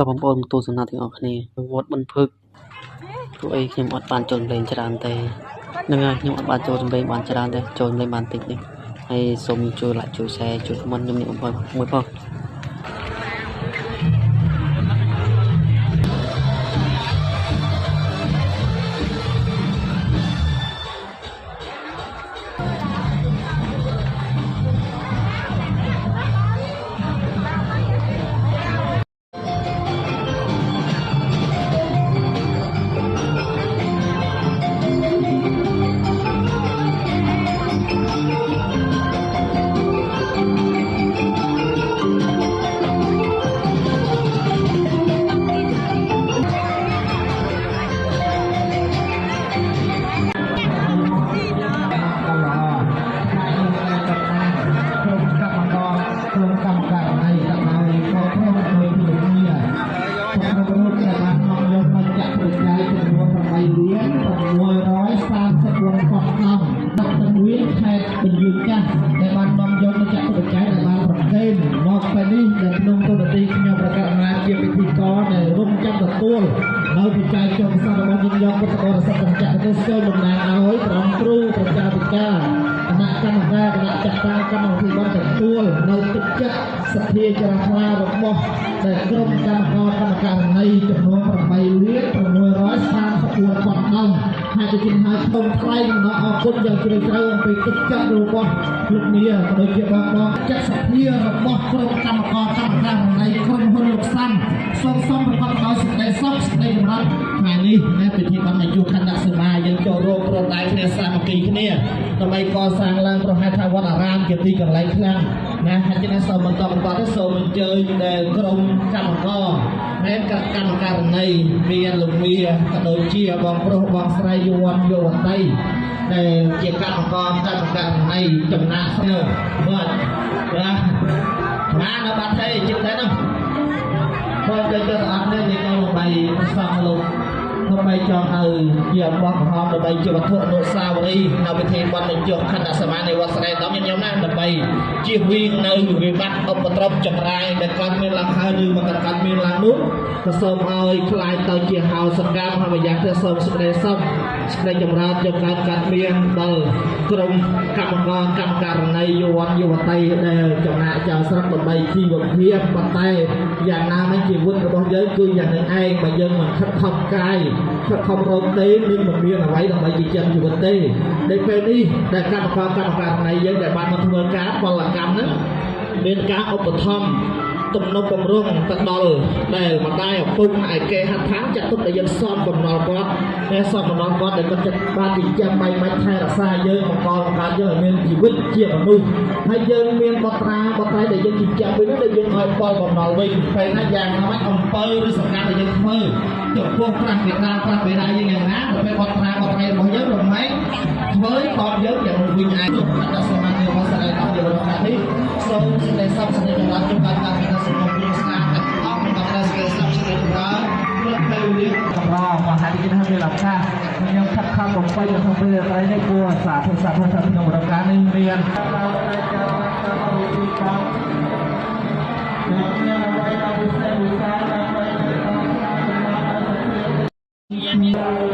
តបងប្អូនទូសំណាក់ទាំងអស់គ្នាវត្តបន្ភឹកពួកអីខ្ញុំអត់បានចូលលេងច្រើនទេនឹងហើយខ្ញុំអត់បានចូលលេងបានច្រើនទេចូលលេងបានតិចទេហើយសូមជួយ like ជួយ share ជួយ comment ខ្ញុំនេះបងប្អូនមួយផងនៅពីចែកចុងសន្និបាតយើងយកពុទ្ធបរិស័ទទាំងចាក់ទៅសូមតំណាងឲ្យព្រះគ្រូប្រជាធិការគណៈកម្មការគណៈចាក់តាកម្មវិធីបទទទួលនៅទឹកចិត្តសទ្ធាចរថ្លារបស់ដែលក្រុមកម្មការកម្មការនៃចំនួន8លាន634គាត់ដងហើយទៅជាហើយខ្ញុំថ្លែងអំណរអគុណយ៉ាងជ្រាលជ្រៅអំពីទឹកចិត្តរបស់លោកនាងក៏ដូចជាបងចិត្តសទ្ធារបស់ក្រុមកម្មការនៃក្រុមហ៊ុនលោកសាន់សូមប្រកបដោយសេចក្តីសុខសេចក្តីចម្រើនថ្ងៃនេះនៅពិធីបណ្ឌយុខណ្ឌសេវាយើងចូលរួមព្រមដៃគ្នាសាមគ្គីគ្នាដើម្បីកសាងឡើងប្រហែលថាវត្តអារាមជាទីកន្លែងខ្លាំងណាហើយជាសូមបន្តទៅសូមអញ្ជើញដែលក្រុមកម្មការមែនកម្មការនៃមានលោកមាក៏ដូចជាបងប្រុសបងស្រីយុវយុវតីដែលជាកម្មការនៃចំណាក់ស្នើបាទណានៅបាត់ទេជិះដែរនោះបងទៅទៅអត់នេះនិយាយដើម្បីប្រសងលោកដើម្បីចង់ឲ្យជារបស់ក្រហមដើម្បីជាវត្ថុអនុស្សាវរីយ៍នៅពិធីបណ្ឌយុខណ្ឌសមានៃវត្តស្រែតំញាតិញោមណាដើម្បីជៀសវាងនៅវិបត្តិឧបទ្រពចង្រៃដែលគាត់មានឡើងហើយឬមកគាត់មានឡើងនោះក៏សូមឲ្យខ្លាយទៅជាហៅសកម្មហើយម្យ៉ាងទៀតសូមសេចក្តីសុខសេចក្តីចម្រើនយកកើតមានដល់ក្រុមកម្មការនៃយុវយុវតីដែលចំណាក់ចោលស្រុកដើម្បីជីវភាពប៉ុន្តែយ៉ាងណាមិញជីវិតរបស់យើងគឺយ៉ាងនឹងឯងបើយើងមិនខិតខំកាយខិតខំរកទេនឹងមិនមានអ្វីដើម្បីចិញ្ចឹមជីវិតទេដែលពេលនេះដែលកម្មការនៃយើងដែលបានមកធ្វើការពលកម្មហ្នឹងមានការឧបត្ថម្ភទំនុកបំរុងទៅដល់ដែលម្ដាយឪពុកឯកេហដ្ឋានចាត់ទុកដែលយើងសពបំណុលគាត់ដែលសពបំណុលគាត់ដែលគាត់ចិត្តបានចិញ្ចឹមបីបាច់ថែរក្សាយើងបង្កកើតយើងឲ្យមានជីវិតជាមនុស្សហើយយើងមានបត្រាដែលយើងចិញ្ចឹមវិញនោះដែលយើងឲ្យផលបំណុលវិញពេលណាយ៉ាងណាមិនអំពើឬសកម្មដែលយើងធ្វើចំពោះប្រាស់បេដាយើងយ៉ាងណាទៅពេលបត្រារបស់យើងរំលែកធ្វើតបយើងយ៉ាងវិញឯងដល់សមាធិរបស់ស្រីដល់យើងរបស់នេះសូមសេចក្តីសុខសេចក្តីចម្រើនជូនបានតាមពីសំណុំពីស្នាមទាំងអស់មានតែសេចក្តីសុខសេចក្តីចម្រើនព្រោះពេលវេលាកម្រក៏ហាក់ជាថាវាលំខាខ្ញុំខិតខំបំពេញក្នុងពេលត្រីនេះគួរសាធុក្នុងរការនេះមានYeah.